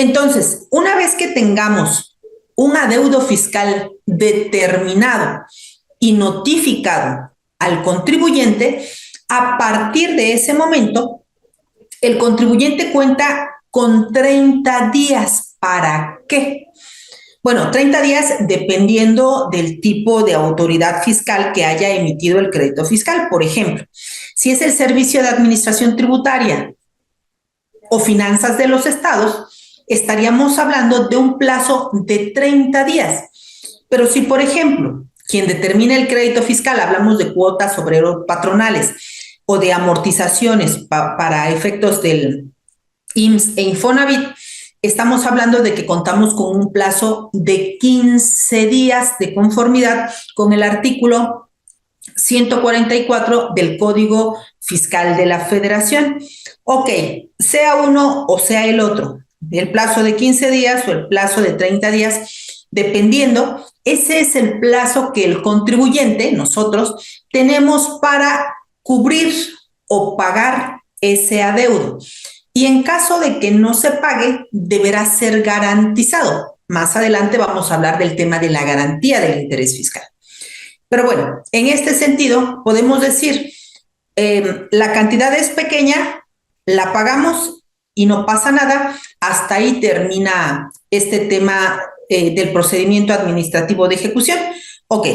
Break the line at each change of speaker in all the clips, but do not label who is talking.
Entonces, una vez que tengamos un adeudo fiscal determinado y notificado al contribuyente, a partir de ese momento, el contribuyente cuenta con 30 días. ¿Para qué? Bueno, 30 días dependiendo del tipo de autoridad fiscal que haya emitido el crédito fiscal. Por ejemplo, si es el Servicio de Administración Tributaria o Finanzas de los Estados, estaríamos hablando de un plazo de 30 días. Pero si, por ejemplo, quien determina el crédito fiscal, hablamos de cuotas obrero-patronales o de amortizaciones para efectos del IMSS e Infonavit, estamos hablando de que contamos con un plazo de 15 días de conformidad con el artículo 144 del Código Fiscal de la Federación. Ok, sea uno o sea el otro, el plazo de 15 días o el plazo de 30 días, dependiendo, ese es el plazo que el contribuyente, nosotros, tenemos para cubrir o pagar ese adeudo. Y en caso de que no se pague, deberá ser garantizado. Más adelante vamos a hablar del tema de la garantía del interés fiscal. Pero bueno, en este sentido, podemos decir, la cantidad es pequeña, la pagamos y no pasa nada. Hasta ahí termina este tema del procedimiento administrativo de ejecución. Ok.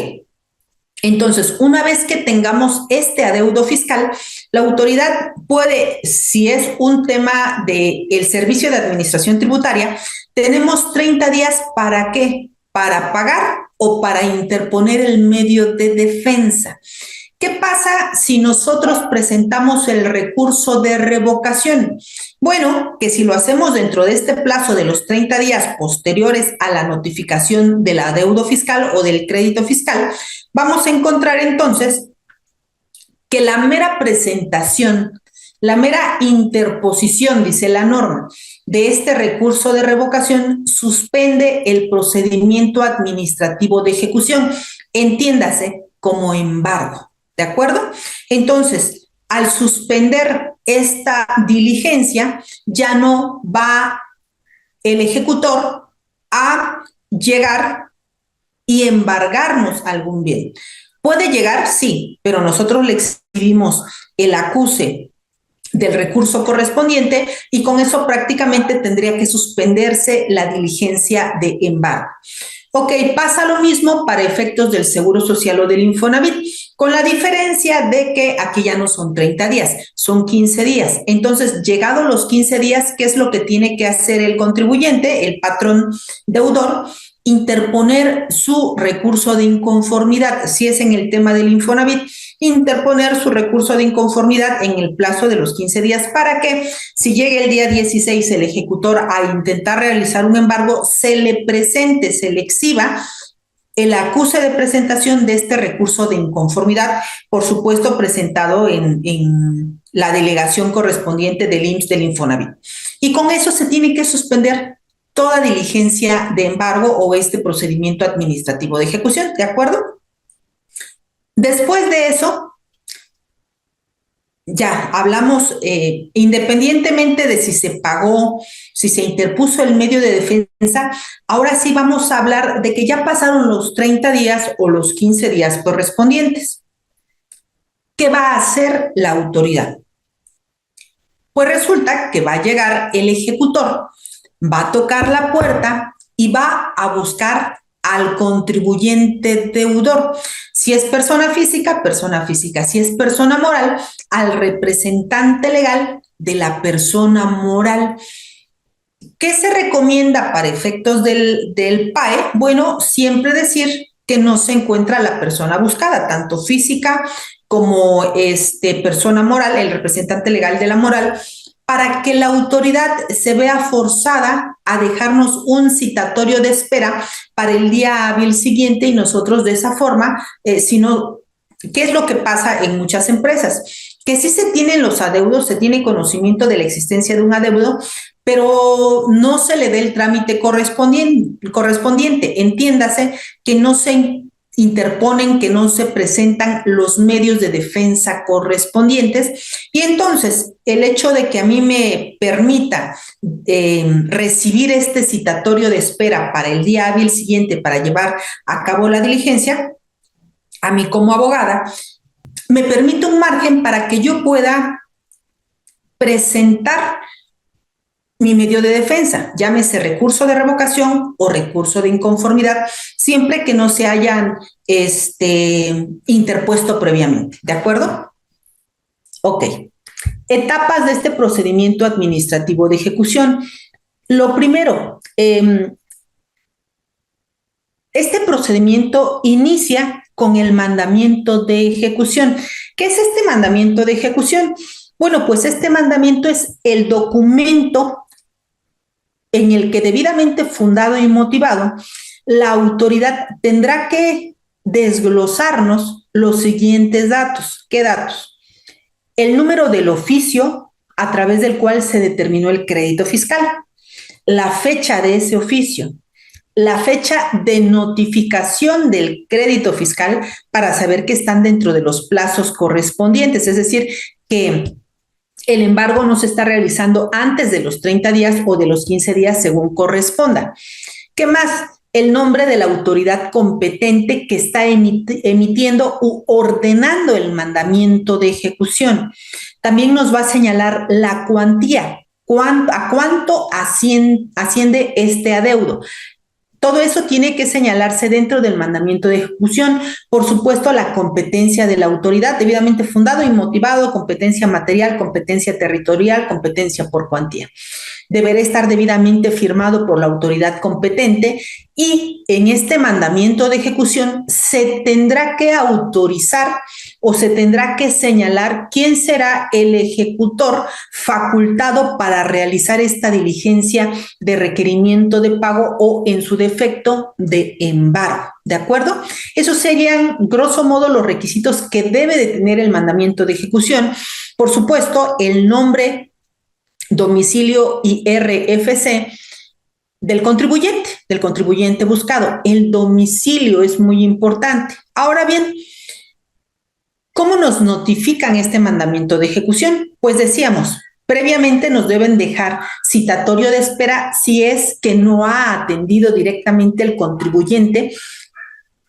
Entonces, una vez que tengamos este adeudo fiscal, la autoridad puede, si es un tema del Servicio de Administración Tributaria, tenemos 30 días ¿para qué? Para pagar o para interponer el medio de defensa. ¿Qué pasa si nosotros presentamos el recurso de revocación? Bueno, que si lo hacemos dentro de este plazo de los 30 días posteriores a la notificación del adeudo fiscal o del crédito fiscal, vamos a encontrar entonces que la mera presentación, la mera interposición, dice la norma, de este recurso de revocación suspende el procedimiento administrativo de ejecución, entiéndase como embargo, ¿de acuerdo? Entonces, al suspender esta diligencia, ya no va el ejecutor a llegar y embargarnos algún bien. ¿Puede llegar? Sí, pero nosotros le exhibimos el acuse del recurso correspondiente y con eso prácticamente tendría que suspenderse la diligencia de embargo. Ok, pasa lo mismo para efectos del Seguro Social o del Infonavit, con la diferencia de que aquí ya no son 30 días, son 15 días. Entonces, llegados los 15 días, ¿qué es lo que tiene que hacer el contribuyente, el patrón deudor? Interponer su recurso de inconformidad, si es en el tema del Infonavit, interponer su recurso de inconformidad en el plazo de los 15 días para que si llega el día 16 el ejecutor a intentar realizar un embargo, se le presente, se le exhiba el acuse de presentación de este recurso de inconformidad, por supuesto presentado en la delegación correspondiente del IMSS del Infonavit. Y con eso se tiene que suspender toda diligencia de embargo o este procedimiento administrativo de ejecución, ¿de acuerdo? Después de eso, ya hablamos, independientemente de si se pagó, si se interpuso el medio de defensa, ahora sí vamos a hablar de que ya pasaron los 30 días o los 15 días correspondientes. ¿Qué va a hacer la autoridad? Pues resulta que va a llegar el ejecutor, va a tocar la puerta y va a buscar al contribuyente deudor. Si es persona física, persona física. Si es persona moral, al representante legal de la persona moral. ¿Qué se recomienda para efectos del PAE? Bueno, siempre decir que no se encuentra la persona buscada, tanto física como persona moral, el representante legal de la moral, para que la autoridad se vea forzada a dejarnos un citatorio de espera para el día hábil siguiente y nosotros de esa forma, ¿qué es lo que pasa en muchas empresas? Que sí se tienen los adeudos, se tiene conocimiento de la existencia de un adeudo, pero no se le dé el trámite correspondiente. Entiéndase que no se interponen que no se presentan los medios de defensa correspondientes y entonces el hecho de que a mí me permita recibir este citatorio de espera para el día hábil siguiente para llevar a cabo la diligencia, a mí como abogada, me permite un margen para que yo pueda presentar mi medio de defensa, llámese recurso de revocación o recurso de inconformidad, siempre que no se hayan interpuesto previamente. ¿De acuerdo? Ok. Etapas de este procedimiento administrativo de ejecución. Lo primero, este procedimiento inicia con el mandamiento de ejecución. ¿Qué es este mandamiento de ejecución? Bueno, pues este mandamiento es el documento en el que debidamente fundado y motivado, la autoridad tendrá que desglosarnos los siguientes datos. ¿Qué datos? El número del oficio a través del cual se determinó el crédito fiscal, la fecha de ese oficio, la fecha de notificación del crédito fiscal para saber que están dentro de los plazos correspondientes, es decir, que el embargo no se está realizando antes de los 30 días o de los 15 días según corresponda. ¿Qué más? El nombre de la autoridad competente que está emitiendo u ordenando el mandamiento de ejecución. También nos va a señalar la cuantía, a cuánto asciende este adeudo. Todo eso tiene que señalarse dentro del mandamiento de ejecución. Por supuesto, la competencia de la autoridad, debidamente fundado y motivado, competencia material, competencia territorial, competencia por cuantía. Deberá estar debidamente firmado por la autoridad competente y en este mandamiento de ejecución se tendrá que autorizar o se tendrá que señalar quién será el ejecutor facultado para realizar esta diligencia de requerimiento de pago o, en su defecto, de embargo. ¿De acuerdo? Esos serían, grosso modo, los requisitos que debe de tener el mandamiento de ejecución. Por supuesto, el nombre, domicilio y RFC del contribuyente buscado. El domicilio es muy importante. Ahora bien, ¿cómo nos notifican este mandamiento de ejecución? Pues decíamos, previamente nos deben dejar citatorio de espera si es que no ha atendido directamente el contribuyente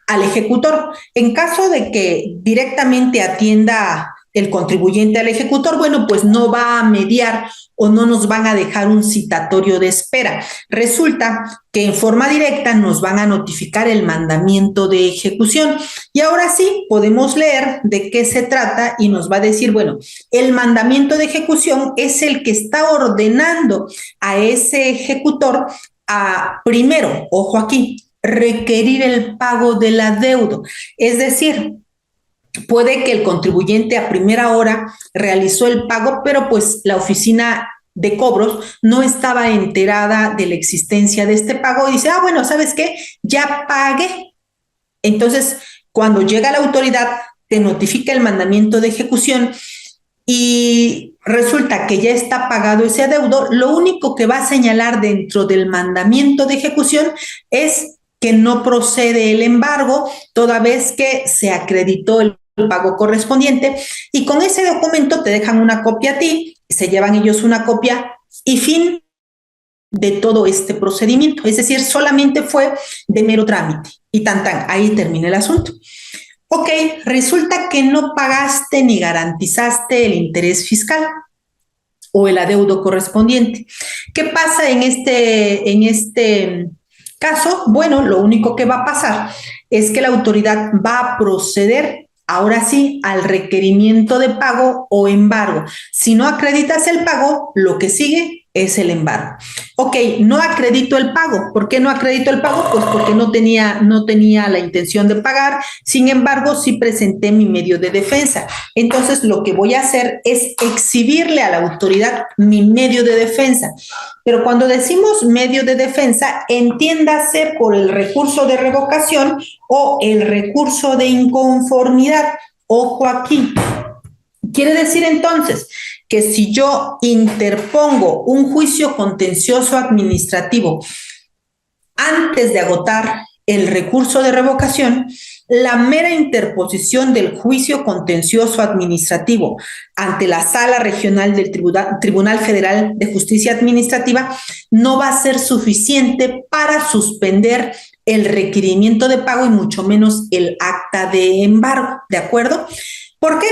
al ejecutor. En caso de que directamente atienda el contribuyente al ejecutor, bueno, pues no va a mediar o no nos van a dejar un citatorio de espera. Resulta que en forma directa nos van a notificar el mandamiento de ejecución. Y ahora sí, podemos leer de qué se trata y nos va a decir, bueno, el mandamiento de ejecución es el que está ordenando a ese ejecutor a, primero, ojo aquí, requerir el pago del adeudo. Es decir, puede que el contribuyente a primera hora realizó el pago, pero pues la oficina de cobros no estaba enterada de la existencia de este pago y dice, bueno, ¿sabes qué? Ya pagué. Entonces, cuando llega la autoridad, te notifica el mandamiento de ejecución y resulta que ya está pagado ese adeudo, lo único que va a señalar dentro del mandamiento de ejecución es que no procede el embargo, toda vez que se acreditó el pago correspondiente, y con ese documento te dejan una copia a ti, se llevan ellos una copia y fin de todo este procedimiento. Es decir, solamente fue de mero trámite y ahí termina el asunto. Ok, resulta que no pagaste ni garantizaste el interés fiscal o el adeudo correspondiente. ¿Qué pasa en este caso? Bueno, lo único que va a pasar es que la autoridad va a proceder ahora sí al requerimiento de pago o embargo. Si no acreditas el pago, lo que sigue es el embargo. Ok, no acredito el pago. ¿Por qué no acredito el pago? Pues porque no tenía la intención de pagar. Sin embargo, sí presenté mi medio de defensa. Entonces, lo que voy a hacer es exhibirle a la autoridad mi medio de defensa. Pero cuando decimos medio de defensa, entiéndase por el recurso de revocación o el recurso de inconformidad. Ojo aquí. Quiere decir entonces que si yo interpongo un juicio contencioso administrativo antes de agotar el recurso de revocación, la mera interposición del juicio contencioso administrativo ante la Sala Regional del Tribunal Federal de Justicia Administrativa no va a ser suficiente para suspender el requerimiento de pago y mucho menos el acta de embargo, ¿de acuerdo? ¿Por qué?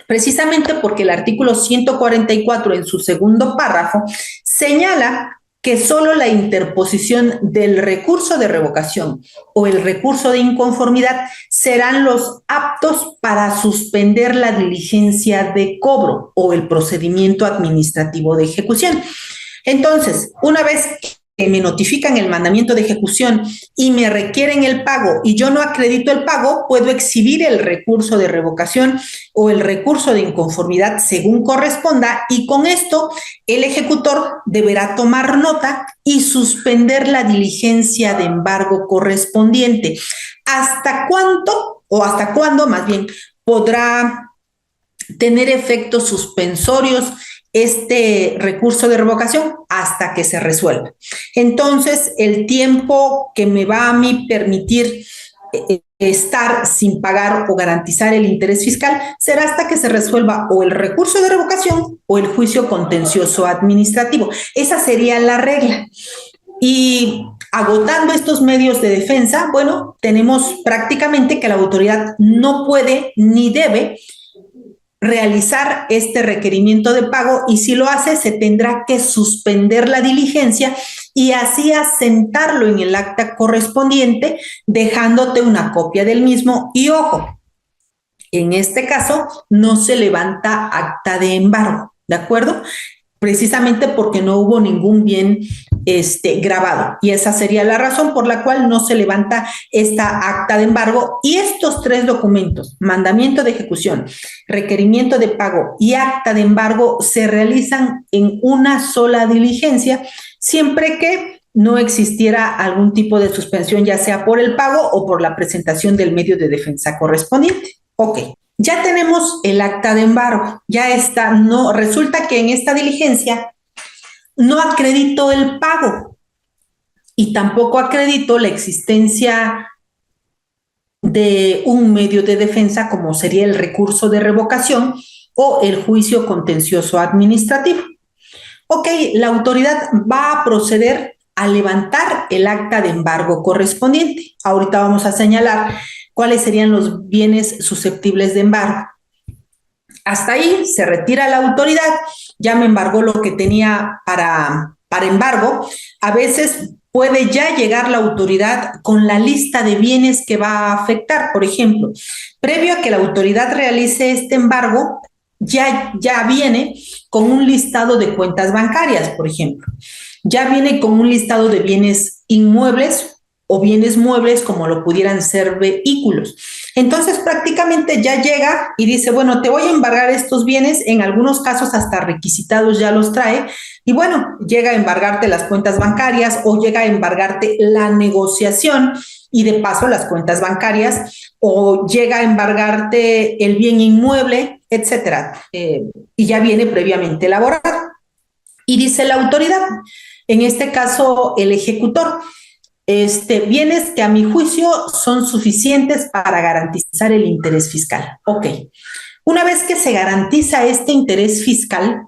Precisamente porque el artículo 144 en su segundo párrafo señala que solo la interposición del recurso de revocación o el recurso de inconformidad serán los aptos para suspender la diligencia de cobro o el procedimiento administrativo de ejecución. Entonces, una vez que me notifican el mandamiento de ejecución y me requieren el pago y yo no acredito el pago, puedo exhibir el recurso de revocación o el recurso de inconformidad según corresponda, y con esto el ejecutor deberá tomar nota y suspender la diligencia de embargo correspondiente. ¿Hasta cuánto, o hasta cuándo más bien, podrá tener efectos suspensorios este recurso de revocación? Hasta que se resuelva. Entonces, el tiempo que me va a mí permitir estar sin pagar o garantizar el interés fiscal será hasta que se resuelva o el recurso de revocación o el juicio contencioso administrativo. Esa sería la regla. Y agotando estos medios de defensa, bueno, tenemos prácticamente que la autoridad no puede ni debe realizar este requerimiento de pago, y si lo hace se tendrá que suspender la diligencia y así asentarlo en el acta correspondiente, dejándote una copia del mismo. Y ojo, en este caso no se levanta acta de embargo, ¿de acuerdo? Precisamente porque no hubo ningún bien grabado, y esa sería la razón por la cual no se levanta esta acta de embargo. Y estos tres documentos, mandamiento de ejecución, requerimiento de pago y acta de embargo, se realizan en una sola diligencia, siempre que no existiera algún tipo de suspensión, ya sea por el pago o por la presentación del medio de defensa correspondiente. Ok. Ya tenemos el acta de embargo, ya está. No, resulta que en esta diligencia no acredito el pago y tampoco acredito la existencia de un medio de defensa como sería el recurso de revocación o el juicio contencioso administrativo. Ok, la autoridad va a proceder a levantar el acta de embargo correspondiente. Ahorita vamos a señalar cuáles serían los bienes susceptibles de embargo. Hasta ahí se retira la autoridad, ya me embargó lo que tenía para embargo. A veces puede ya llegar la autoridad con la lista de bienes que va a afectar. Por ejemplo, previo a que la autoridad realice este embargo, ya viene con un listado de cuentas bancarias, por ejemplo. Ya viene con un listado de bienes inmuebles o bienes muebles, como lo pudieran ser vehículos. Entonces, prácticamente ya llega y dice, bueno, te voy a embargar estos bienes, en algunos casos hasta requisitados ya los trae, y bueno, llega a embargarte las cuentas bancarias o llega a embargarte la negociación y de paso las cuentas bancarias, o llega a embargarte el bien inmueble, etcétera, y ya viene previamente elaborado. Y dice la autoridad, en este caso el ejecutor, bienes que a mi juicio son suficientes para garantizar el interés fiscal. Ok, una vez que se garantiza este interés fiscal,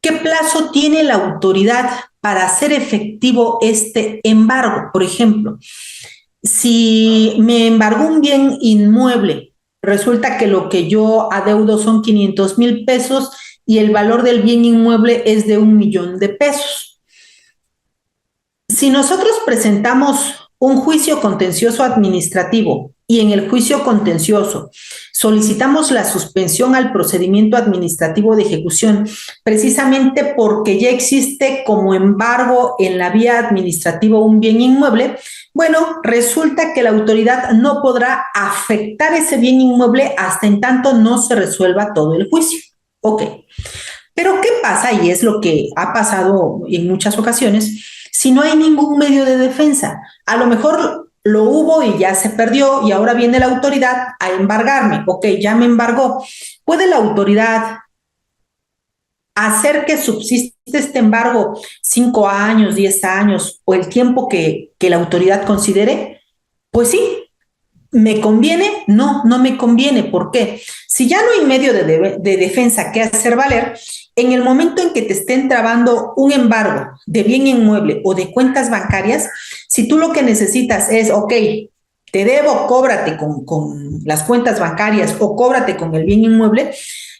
¿qué plazo tiene la autoridad para hacer efectivo este embargo? Por ejemplo, si me embargó un bien inmueble, resulta que lo que yo adeudo son 500,000 pesos y el valor del bien inmueble es de 1,000,000 de pesos. Si nosotros presentamos un juicio contencioso administrativo y en el juicio contencioso solicitamos la suspensión al procedimiento administrativo de ejecución, precisamente porque ya existe como embargo en la vía administrativa un bien inmueble, bueno, resulta que la autoridad no podrá afectar ese bien inmueble hasta en tanto no se resuelva todo el juicio. Ok, pero ¿qué pasa? Y es lo que ha pasado en muchas ocasiones. Si no hay ningún medio de defensa, a lo mejor lo hubo y ya se perdió y ahora viene la autoridad a embargarme. Ok, ya me embargó. ¿Puede la autoridad hacer que subsista este embargo 5 años, 10 años o el tiempo que la autoridad considere, pues sí, ¿me conviene? No, no me conviene. ¿Por qué? Si ya no hay medio de defensa que hacer valer, en el momento en que te estén trabando un embargo de bien inmueble o de cuentas bancarias, si tú lo que necesitas es, ok, te debo, cóbrate con las cuentas bancarias o cóbrate con el bien inmueble,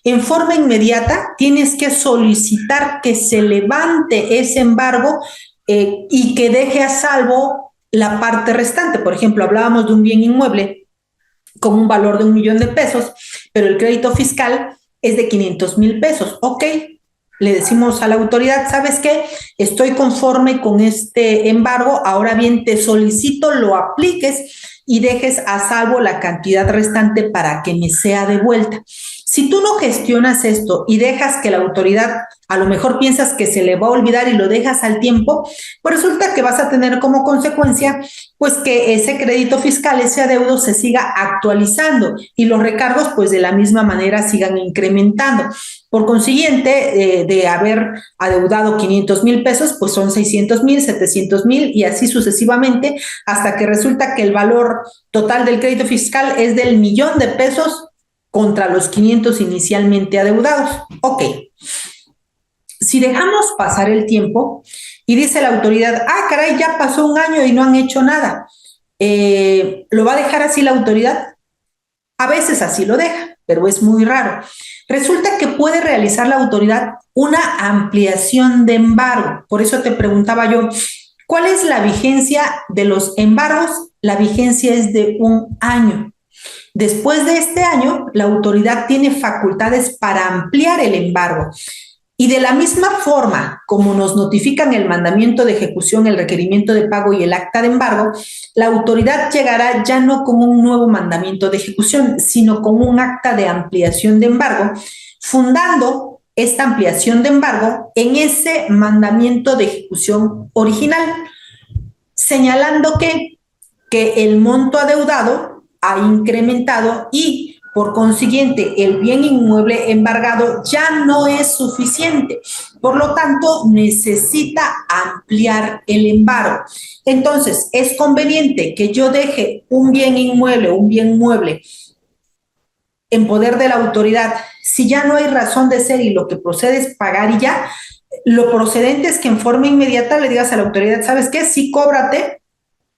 en forma inmediata tienes que solicitar que se levante ese embargo y que deje a salvo la parte restante. Por ejemplo, hablábamos de un bien inmueble con un valor de 1 millón de pesos, pero el crédito fiscal es de 500,000 pesos. Ok, le decimos a la autoridad, ¿sabes qué? Estoy conforme con este embargo, ahora bien te solicito lo apliques y dejes a salvo la cantidad restante para que me sea devuelta. Si tú no gestionas esto y dejas que la autoridad, a lo mejor piensas que se le va a olvidar y lo dejas al tiempo, pues resulta que vas a tener como consecuencia pues que ese crédito fiscal, ese adeudo se siga actualizando y los recargos pues de la misma manera sigan incrementando. Por consiguiente, de haber adeudado 500,000 pesos, pues son 600,000, 700,000 y así sucesivamente, hasta que resulta que el valor total del crédito fiscal es del 1 millón de pesos contra los 500 inicialmente adeudados. Ok, si dejamos pasar el tiempo y dice la autoridad, caray, ya pasó un año y no han hecho nada, ¿lo va a dejar así la autoridad? A veces así lo deja, pero es muy raro. Resulta que puede realizar la autoridad una ampliación de embargo. Por eso te preguntaba yo, ¿cuál es la vigencia de los embargos? La vigencia es de 1 año. Después de este año, la autoridad tiene facultades para ampliar el embargo. Y de la misma forma como nos notifican el mandamiento de ejecución, el requerimiento de pago y el acta de embargo, la autoridad llegará ya no con un nuevo mandamiento de ejecución, sino con un acta de ampliación de embargo, fundando esta ampliación de embargo en ese mandamiento de ejecución original, señalando que el monto adeudado ha incrementado y por consiguiente, el bien inmueble embargado ya no es suficiente. Por lo tanto, necesita ampliar el embargo. Entonces, es conveniente que yo deje un bien inmueble, un bien mueble en poder de la autoridad. Si ya no hay razón de ser y lo que procede es pagar y ya, lo procedente es que en forma inmediata le digas a la autoridad, ¿sabes qué? Sí, cóbrate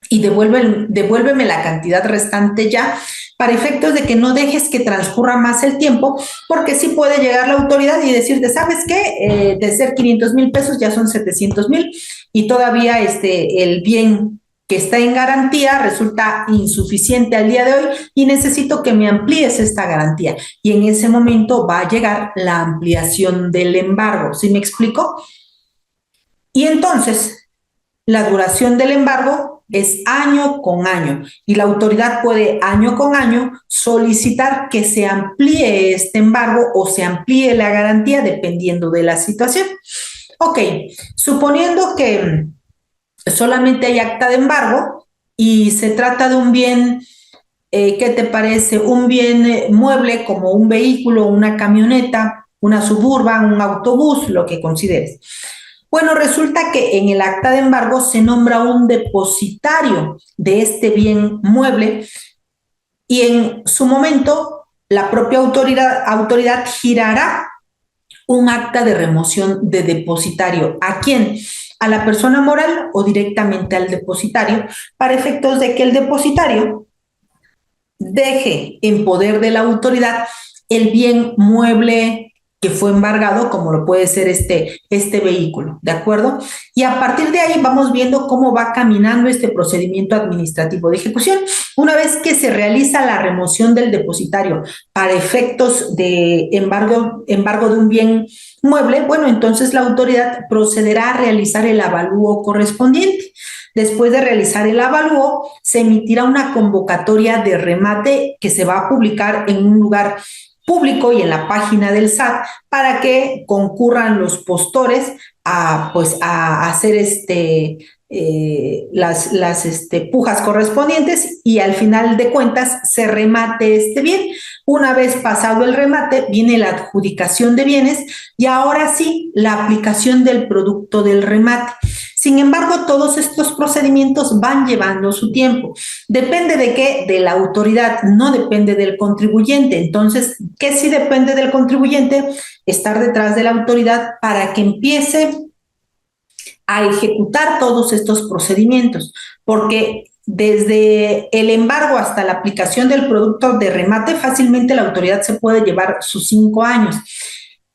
y devuélveme la cantidad restante ya, para efectos de que no dejes que transcurra más el tiempo, porque sí puede llegar la autoridad y decirte, ¿sabes qué? De ser 500,000 pesos ya son 700,000 y todavía el bien que está en garantía resulta insuficiente al día de hoy y necesito que me amplíes esta garantía. Y en ese momento va a llegar la ampliación del embargo. ¿Sí me explico? Y entonces, la duración del embargo es año con año y la autoridad puede año con año solicitar que se amplíe este embargo o se amplíe la garantía dependiendo de la situación. Ok, suponiendo que solamente hay acta de embargo y se trata de un bien, ¿qué te parece? Un bien mueble como un vehículo, una camioneta, una suburban, un autobús, lo que consideres. Bueno, resulta que en el acta de embargo se nombra un depositario de este bien mueble y en su momento la propia autoridad girará un acta de remoción de depositario. ¿A quién? ¿A la persona moral o directamente al depositario? Para efectos de que el depositario deje en poder de la autoridad el bien mueble que fue embargado, como lo puede ser este vehículo, ¿de acuerdo? Y a partir de ahí vamos viendo cómo va caminando este procedimiento administrativo de ejecución. Una vez que se realiza la remoción del depositario para efectos de embargo de un bien mueble, bueno, entonces la autoridad procederá a realizar el avalúo correspondiente. Después de realizar el avalúo, se emitirá una convocatoria de remate que se va a publicar en un lugar público y en la página del SAT para que concurran los postores a hacer pujas correspondientes y al final de cuentas se remate este bien. Una vez pasado el remate, viene la adjudicación de bienes y ahora sí, la aplicación del producto del remate. Sin embargo, todos estos procedimientos van llevando su tiempo. ¿Depende de qué? De la autoridad, no depende del contribuyente. Entonces, ¿qué sí depende del contribuyente? Estar detrás de la autoridad para que empiece a ejecutar todos estos procedimientos, porque desde el embargo hasta la aplicación del producto de remate, fácilmente la autoridad se puede llevar sus 5 años.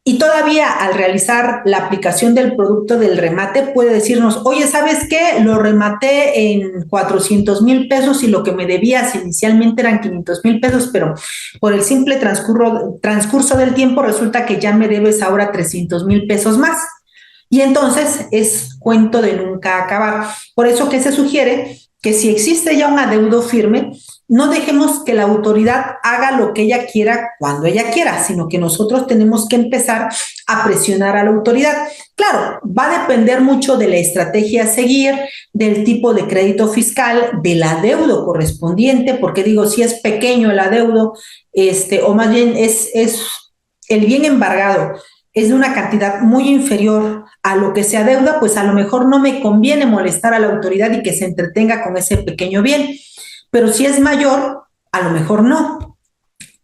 Y todavía al realizar la aplicación del producto del remate puede decirnos, oye, ¿sabes qué? Lo rematé en 400,000 pesos y lo que me debías inicialmente eran 500,000 pesos, pero por el simple transcurso del tiempo resulta que ya me debes ahora 300,000 pesos más. Y entonces es cuento de nunca acabar. Por eso que se sugiere que si existe ya un adeudo firme, no dejemos que la autoridad haga lo que ella quiera cuando ella quiera, sino que nosotros tenemos que empezar a presionar a la autoridad. Claro, va a depender mucho de la estrategia a seguir, del tipo de crédito fiscal, del adeudo correspondiente, porque digo, si es pequeño el adeudo, o más bien es el bien embargado, es de una cantidad muy inferior a lo que se adeuda, pues a lo mejor no me conviene molestar a la autoridad y que se entretenga con ese pequeño bien. Pero si es mayor, a lo mejor no.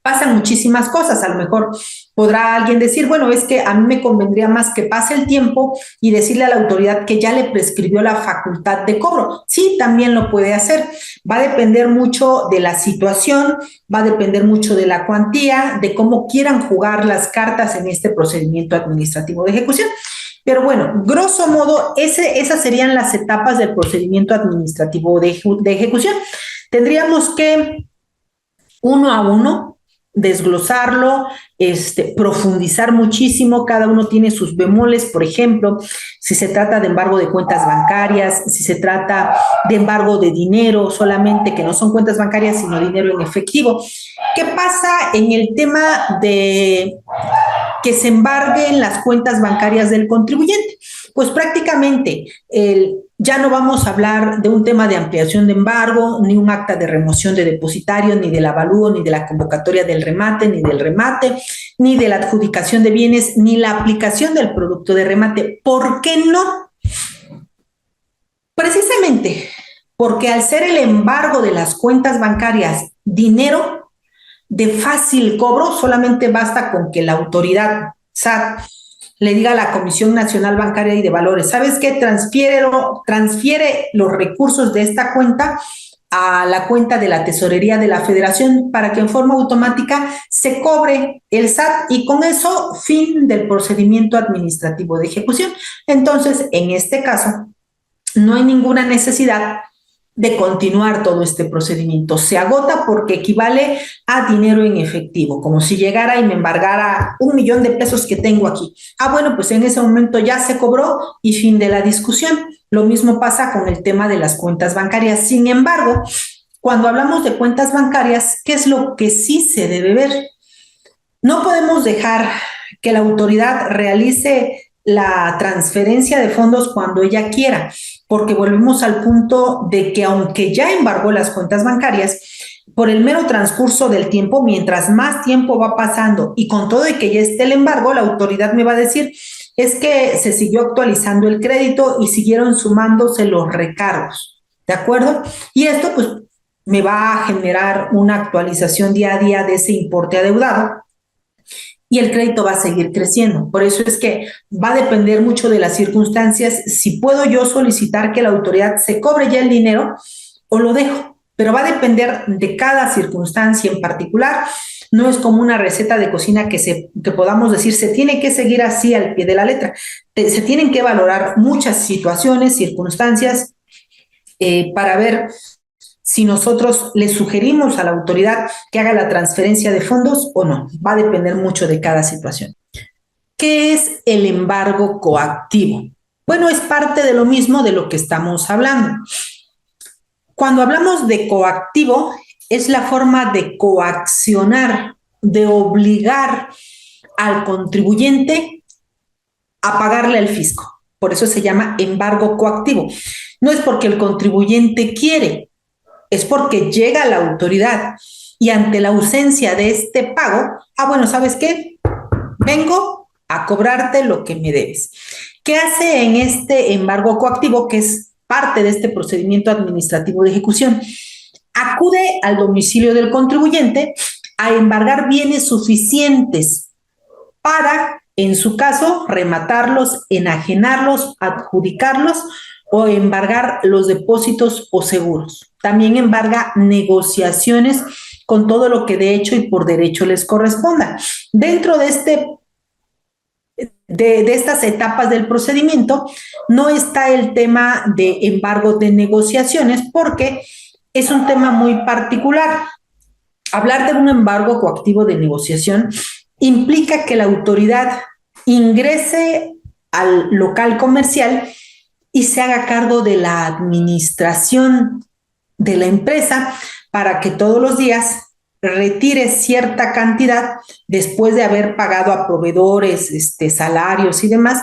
Pasan muchísimas cosas, a lo mejor podrá alguien decir, bueno, es que a mí me convendría más que pase el tiempo y decirle a la autoridad que ya le prescribió la facultad de cobro. Sí, también lo puede hacer. Va a depender mucho de la situación, va a depender mucho de la cuantía, de cómo quieran jugar las cartas en este procedimiento administrativo de ejecución. Pero bueno, grosso modo, esas serían las etapas del procedimiento administrativo de ejecución. Tendríamos que uno a uno desglosarlo, profundizar muchísimo, cada uno tiene sus bemoles, por ejemplo, si se trata de embargo de cuentas bancarias, si se trata de embargo de dinero solamente, que no son cuentas bancarias, sino dinero en efectivo. ¿Qué pasa en el tema de que se embarguen las cuentas bancarias del contribuyente? Pues prácticamente ya no vamos a hablar de un tema de ampliación de embargo, ni un acta de remoción de depositario, ni del avalúo, ni de la convocatoria del remate, ni del remate, ni de la adjudicación de bienes, ni la aplicación del producto de remate. ¿Por qué no? Precisamente porque al ser el embargo de las cuentas bancarias dinero de fácil cobro, solamente basta con que la autoridad SAT le diga a la Comisión Nacional Bancaria y de Valores, ¿sabes qué? Transfiere los recursos de esta cuenta a la cuenta de la Tesorería de la Federación para que en forma automática se cobre el SAT y con eso fin del procedimiento administrativo de ejecución. Entonces, en este caso, no hay ninguna necesidad de continuar todo este procedimiento. Se agota porque equivale a dinero en efectivo, como si llegara y me embargara 1,000,000 de pesos que tengo aquí. Bueno, pues en ese momento ya se cobró y fin de la discusión. Lo mismo pasa con el tema de las cuentas bancarias. Sin embargo, cuando hablamos de cuentas bancarias, ¿qué es lo que sí se debe ver? No podemos dejar que la autoridad realice la transferencia de fondos cuando ella quiera, porque volvemos al punto de que aunque ya embargó las cuentas bancarias, por el mero transcurso del tiempo, mientras más tiempo va pasando y con todo y que ya esté el embargo, la autoridad me va a decir, es que se siguió actualizando el crédito y siguieron sumándose los recargos, ¿de acuerdo? Y esto pues me va a generar una actualización día a día de ese importe adeudado y el crédito va a seguir creciendo. Por eso es que va a depender mucho de las circunstancias si puedo yo solicitar que la autoridad se cobre ya el dinero o lo dejo, pero va a depender de cada circunstancia en particular. No es como una receta de cocina que podamos decir se tiene que seguir así al pie de la letra. Se tienen que valorar muchas situaciones, circunstancias, para ver si nosotros le sugerimos a la autoridad que haga la transferencia de fondos o no. Va a depender mucho de cada situación. ¿Qué es el embargo coactivo? Bueno, es parte de lo mismo de lo que estamos hablando. Cuando hablamos de coactivo, es la forma de coaccionar, de obligar al contribuyente a pagarle al fisco. por eso se llama embargo coactivo. No es porque el contribuyente quiere, es porque llega la autoridad y ante la ausencia de este pago, bueno, ¿sabes qué? Vengo a cobrarte lo que me debes. ¿Qué hace en este embargo coactivo, que es parte de este procedimiento administrativo de ejecución? Acude al domicilio del contribuyente a embargar bienes suficientes para, en su caso, rematarlos, enajenarlos, adjudicarlos o embargar los depósitos o seguros. También embarga negociaciones con todo lo que de hecho y por derecho les corresponda. Dentro de estas etapas del procedimiento no está el tema de embargo de negociaciones porque es un tema muy particular. Hablar de un embargo coactivo de negociación implica que la autoridad ingrese al local comercial y se haga cargo de la administración de la empresa para que todos los días retire cierta cantidad después de haber pagado a proveedores, salarios y demás,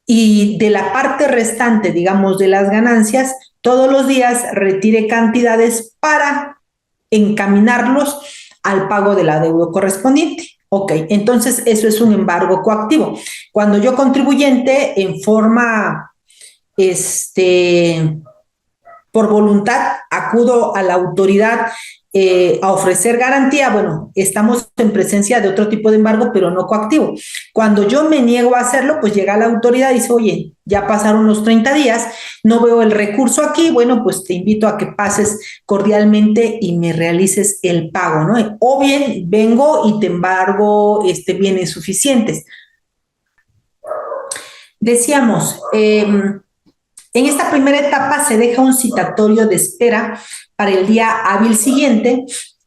y de la parte restante, digamos, de las ganancias, todos los días retire cantidades para encaminarlos al pago del adeudo correspondiente. Ok, entonces eso es un embargo coactivo. Cuando yo contribuyente en forma por voluntad acudo a la autoridad a ofrecer garantía, bueno, estamos en presencia de otro tipo de embargo, pero no coactivo. Cuando yo me niego a hacerlo, pues llega la autoridad y dice, oye, ya pasaron los 30 días, no veo el recurso aquí, bueno, pues te invito a que pases cordialmente y me realices el pago, ¿no? O bien vengo y te embargo bienes suficientes. Decíamos, en esta primera etapa se deja un citatorio de espera para el día hábil siguiente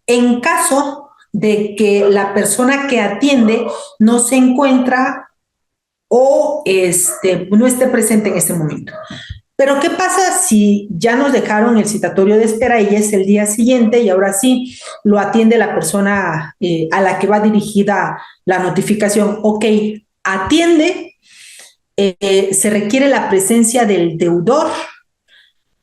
en caso de que la persona que atiende no se encuentra o no esté presente en este momento. Pero ¿qué pasa si ya nos dejaron el citatorio de espera y es el día siguiente y ahora sí lo atiende la persona a la que va dirigida la notificación? Ok, atiende. Se requiere la presencia del deudor,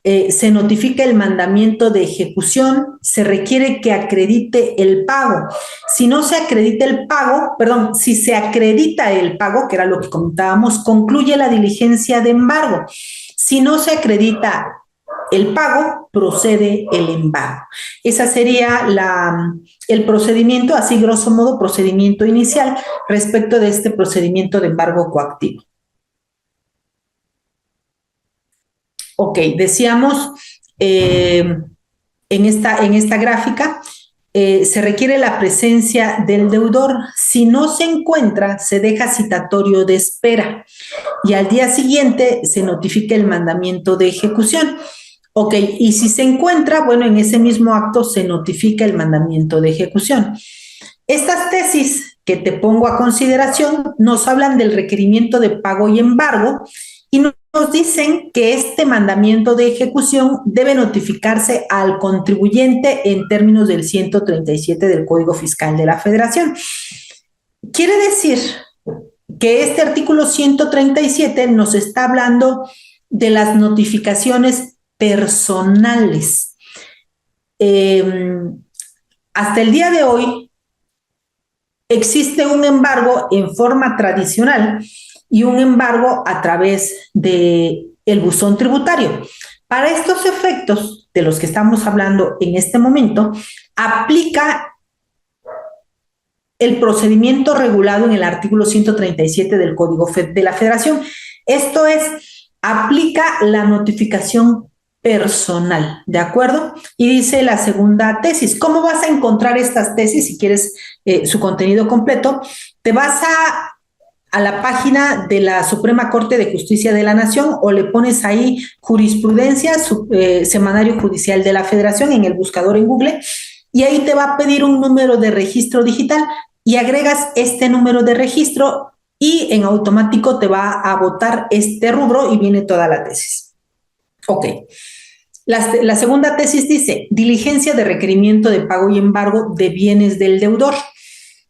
se notifica el mandamiento de ejecución, se requiere que acredite el pago. Si no se acredita el pago, perdón, si se acredita el pago, que era lo que comentábamos, concluye la diligencia de embargo. Si no se acredita el pago, procede el embargo. Esa sería el procedimiento, así grosso modo, procedimiento inicial respecto de este procedimiento de embargo coactivo. Ok, decíamos en esta gráfica, se requiere la presencia del deudor. Si no se encuentra, se deja citatorio de espera y al día siguiente se notifica el mandamiento de ejecución. Ok, y si se encuentra, bueno, en ese mismo acto se notifica el mandamiento de ejecución. Estas tesis que te pongo a consideración nos hablan del requerimiento de pago y embargo y nos dicen que este mandamiento de ejecución debe notificarse al contribuyente en términos del 137 del Código Fiscal de la Federación. Quiere decir que este artículo 137 nos está hablando de las notificaciones personales. Hasta el día de hoy existe un embargo en forma tradicional y un embargo a través del buzón tributario. Para estos efectos de los que estamos hablando en este momento, aplica el procedimiento regulado en el artículo 137 del Código de la Federación. Esto es, aplica la notificación personal, ¿de acuerdo? Y dice la segunda tesis. ¿Cómo vas a encontrar estas tesis? Si quieres su contenido completo, te vas a la página de la Suprema Corte de Justicia de la Nación o le pones ahí jurisprudencia, semanario judicial de la Federación en el buscador en Google y ahí te va a pedir un número de registro digital y agregas este número de registro y en automático te va a botar este rubro y viene toda la tesis. Ok. La segunda tesis dice diligencia de requerimiento de pago y embargo de bienes del deudor.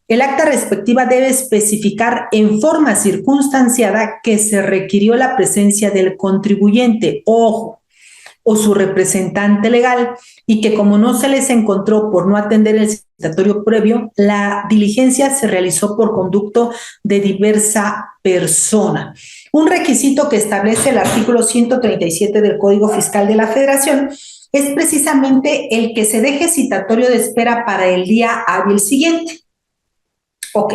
El acta respectiva debe especificar en forma circunstanciada que se requirió la presencia del contribuyente, ojo, o su representante legal, y que como no se les encontró por no atender el citatorio previo, la diligencia se realizó por conducto de diversa persona. Un requisito que establece el artículo 137 del Código Fiscal de la Federación es precisamente el que se deje citatorio de espera para el día hábil siguiente. Ok,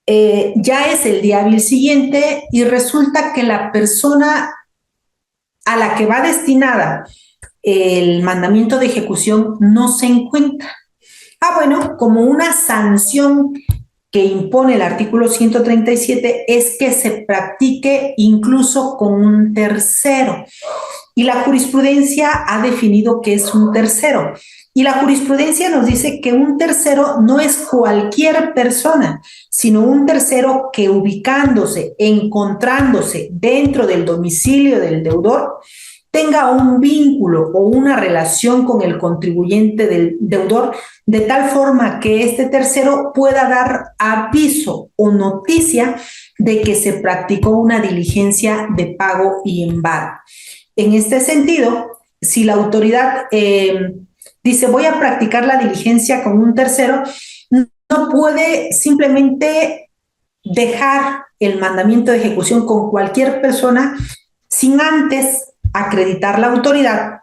ya es el día hábil siguiente y resulta que la persona a la que va destinada el mandamiento de ejecución no se encuentra. Bueno, como una sanción que impone el artículo 137 es que se practique incluso con un tercero. Y la jurisprudencia ha definido que es un tercero. Y la jurisprudencia nos dice que un tercero no es cualquier persona, sino un tercero que ubicándose, encontrándose dentro del domicilio del deudor, tenga un vínculo o una relación con el contribuyente del deudor, de tal forma que este tercero pueda dar aviso o noticia de que se practicó una diligencia de pago y embargo. En este sentido, si la autoridad dice voy a practicar la diligencia con un tercero, no puede simplemente dejar el mandamiento de ejecución con cualquier persona sin antes acreditar la autoridad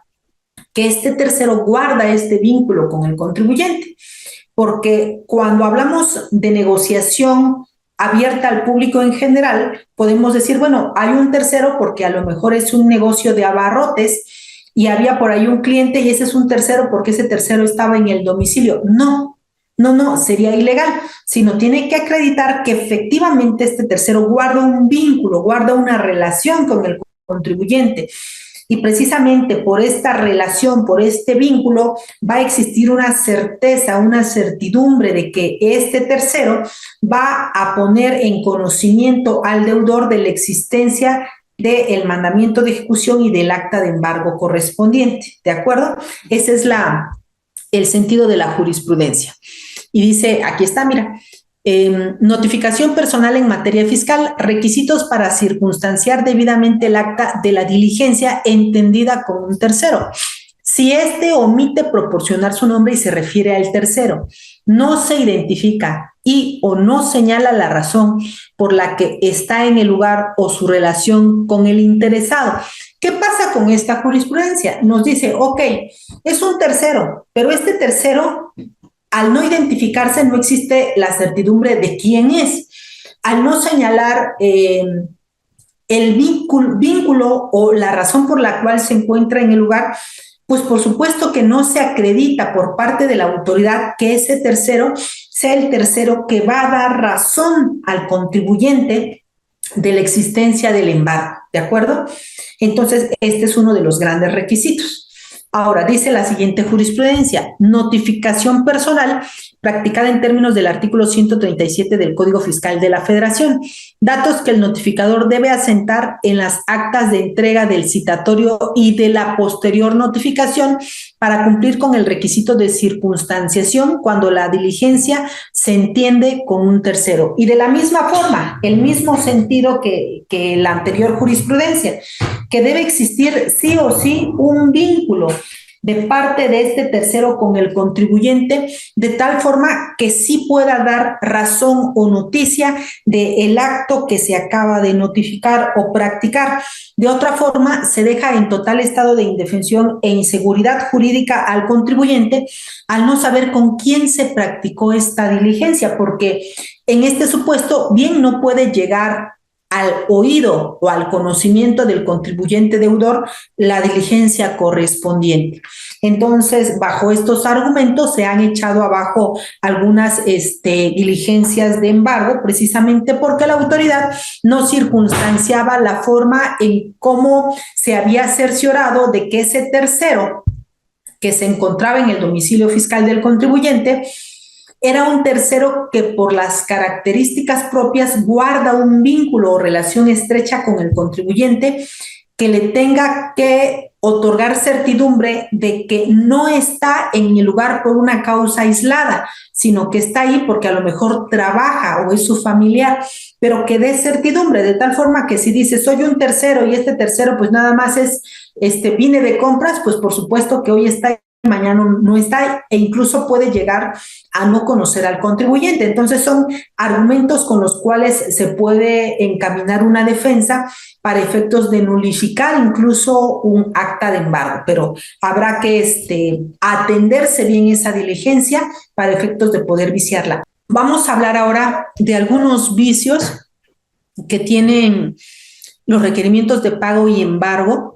que este tercero guarda este vínculo con el contribuyente. Porque cuando hablamos de negociación abierta al público en general, podemos decir, bueno, hay un tercero porque a lo mejor es un negocio de abarrotes y había por ahí un cliente y ese es un tercero porque ese tercero estaba en el domicilio. No, sería ilegal, sino tiene que acreditar que efectivamente este tercero guarda un vínculo, guarda una relación con el contribuyente. Y precisamente por esta relación, por este vínculo, va a existir una certeza, una certidumbre de que este tercero va a poner en conocimiento al deudor de la existencia del mandamiento de ejecución y del acta de embargo correspondiente, ¿de acuerdo? Ese es el sentido de la jurisprudencia. Y dice, aquí está, mira, notificación personal en materia fiscal, requisitos para circunstanciar debidamente el acta de la diligencia entendida con un tercero. Si éste omite proporcionar su nombre y se refiere al tercero, no se identifica y o no señala la razón por la que está en el lugar o su relación con el interesado. ¿Qué pasa con esta jurisprudencia? Nos dice, ok, es un tercero, pero este tercero, al no identificarse, no existe la certidumbre de quién es. Al no señalar el vínculo o la razón por la cual se encuentra en el lugar, pues por supuesto que no se acredita por parte de la autoridad que ese tercero sea el tercero que va a dar razón al contribuyente de la existencia del embargo, ¿de acuerdo? Entonces, este es uno de los grandes requisitos. Ahora, dice la siguiente jurisprudencia, notificación personal practicada en términos del artículo 137 del Código Fiscal de la Federación. Datos que el notificador debe asentar en las actas de entrega del citatorio y de la posterior notificación para cumplir con el requisito de circunstanciación cuando la diligencia se entiende con un tercero. Y de la misma forma, el mismo sentido que la anterior jurisprudencia, que debe existir sí o sí un vínculo de parte de este tercero con el contribuyente, de tal forma que sí pueda dar razón o noticia del acto que se acaba de notificar o practicar. De otra forma, se deja en total estado de indefensión e inseguridad jurídica al contribuyente al no saber con quién se practicó esta diligencia, porque en este supuesto bien no puede llegar al oído o al conocimiento del contribuyente deudor la diligencia correspondiente. Entonces, bajo estos argumentos se han echado abajo algunas diligencias de embargo, precisamente porque la autoridad no circunstanciaba la forma en cómo se había cerciorado de que ese tercero que se encontraba en el domicilio fiscal del contribuyente era un tercero que por las características propias guarda un vínculo o relación estrecha con el contribuyente que le tenga que otorgar certidumbre de que no está en el lugar por una causa aislada, sino que está ahí porque a lo mejor trabaja o es su familiar, pero que dé certidumbre, de tal forma que si dice soy un tercero y este tercero pues nada más es, vine de compras, pues por supuesto que hoy está, mañana no está, e incluso puede llegar a no conocer al contribuyente. Entonces son argumentos con los cuales se puede encaminar una defensa para efectos de nulificar incluso un acta de embargo, pero habrá que atenderse bien esa diligencia para efectos de poder viciarla. Vamos a hablar ahora de algunos vicios que tienen los requerimientos de pago y embargo